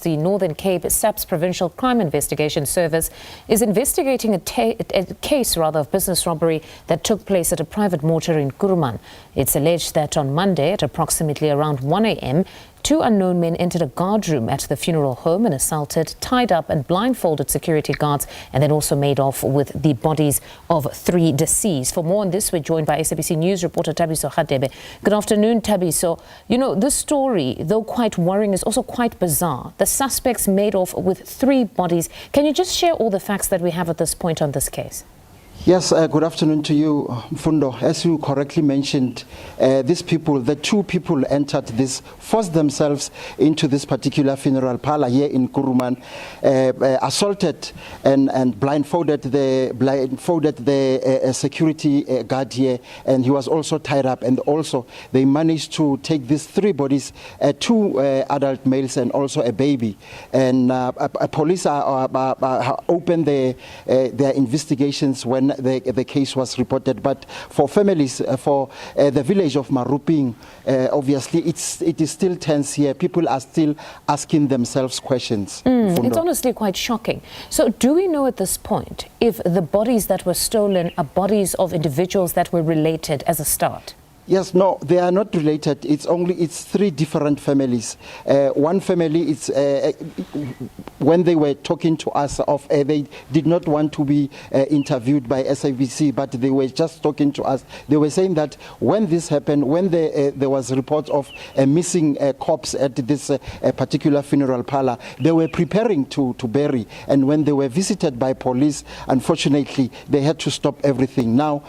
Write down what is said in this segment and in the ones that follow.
The Northern Cape SAPS Provincial Crime Investigation Service is investigating a case of business robbery that took place at a private mortuary in Kuruman. It's alleged that on Monday at approximately around 1 a.m., two unknown men entered a guardroom at the funeral home and assaulted, tied up and blindfolded security guards, and then also made off with the bodies of 3 deceased. For more on this, we're joined by SABC News reporter Thabiso Radebe. Good afternoon, Thabiso. You know, this story, though quite worrying, is also quite bizarre. The suspects made off with 3 bodies. Can you just share all the facts that we have at this point on this case? Yes, good afternoon to you, Mfundo. As you correctly mentioned, the 2 people forced themselves into this particular funeral parlor here in Kuruman, assaulted and blindfolded the security guard here, and he was also tied up. And also, they managed to take these 3 bodies, 2 adult males and also a baby. And police opened their investigations when the case was reported. But for families, for the village of Maruping, obviously it is still tense here. People are still asking themselves questions. It's honestly quite shocking. So do we know at this point if the bodies that were stolen are bodies of individuals that were related as a start? Yes, no, they are not related. It's 3 different families. One family, when they were talking to us, they did not want to be interviewed by SABC, but they were just talking to us. They were saying that when this happened, when there was reports of a missing corpse at this particular funeral parlor, they were preparing to bury. And when they were visited by police, unfortunately, they had to stop everything. Now,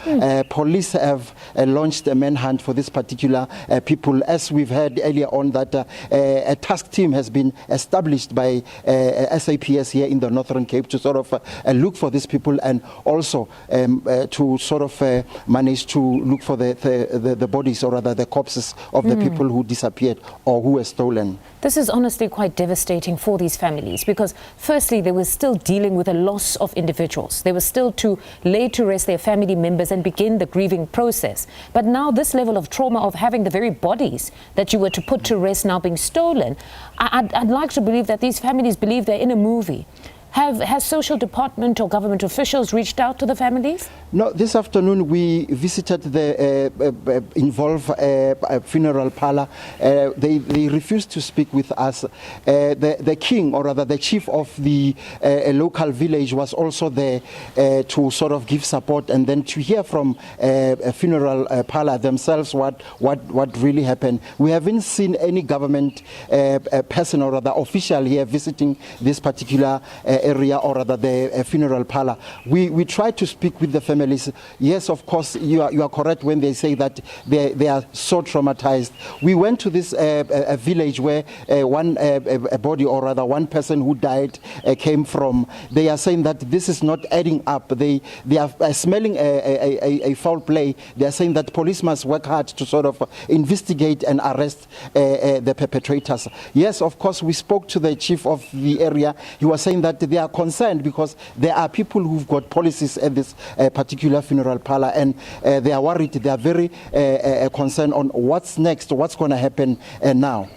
police have launched a manhunt for this particular people. As we've heard earlier on, that a task team has been established by SAPS here in the Northern Cape to sort of look for these people, and also to sort of manage to look for the bodies, or rather the corpses of the people who disappeared or who were stolen. This is honestly quite devastating for these families, because firstly, they were still dealing with a loss of individuals. They were still to lay to rest their family members and begin the grieving process. But now this level of trauma of having the very bodies that you were to put to rest now being stolen, I'd like to believe that these families believe they're in a movie. Has social department or government officials reached out to the families? No, this afternoon we visited the involved funeral parlor. They refused to speak with us. The king, or rather the chief of the local village, was also there to sort of give support, and then to hear from a funeral parlor themselves what really happened. We haven't seen any government person, or rather official, here visiting this particular area, or rather the funeral parlor. We tried to speak with the families. Yes, of course, you are correct when they say that they are so traumatized. We went to this a village where one body, or rather one person who died, came from. They are saying that this is not adding up. They are smelling a foul play. They are saying that police must work hard to sort of investigate and arrest the perpetrators. Yes, of course, we spoke to the chief of the area. He was saying that they are concerned because there are people who've got policies at this particular funeral parlor, and they are worried. They are very concerned on what's next, what's going to happen now.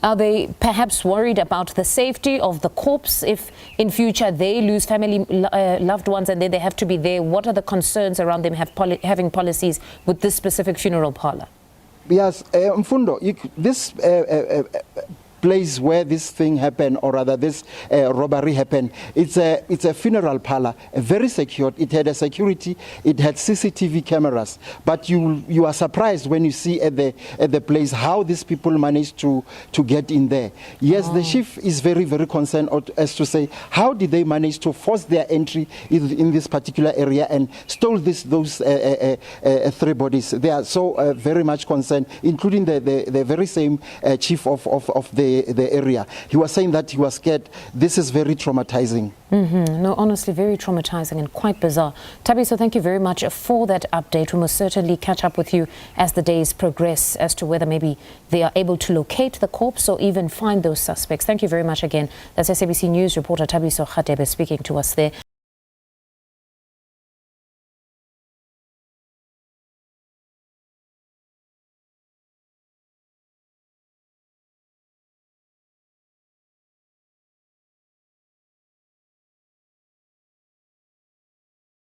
Are they perhaps worried about the safety of the corpse if in future they lose family loved ones and then they have to be there? What are the concerns around them having policies with this specific funeral parlor? Yes, Mfundo, this place where this thing happened, or rather this robbery happened, it's a funeral parlor, very secured. It had a security, it had CCTV cameras, but you are surprised when you see at the place how these people managed to get in there. Yes, the chief is very, very concerned as to say, how did they manage to force their entry in this particular area and stole those 3 bodies? They are so very much concerned, including the very same chief of the area. He was saying that he was scared. This is very traumatizing. No, honestly, very traumatizing and quite bizarre. Thabiso, thank you very much for that update. We must certainly catch up with you as the days progress as to whether maybe they are able to locate the corpse or even find those suspects. Thank you very much again. That's SABC News reporter Thabiso Radebe speaking to us there.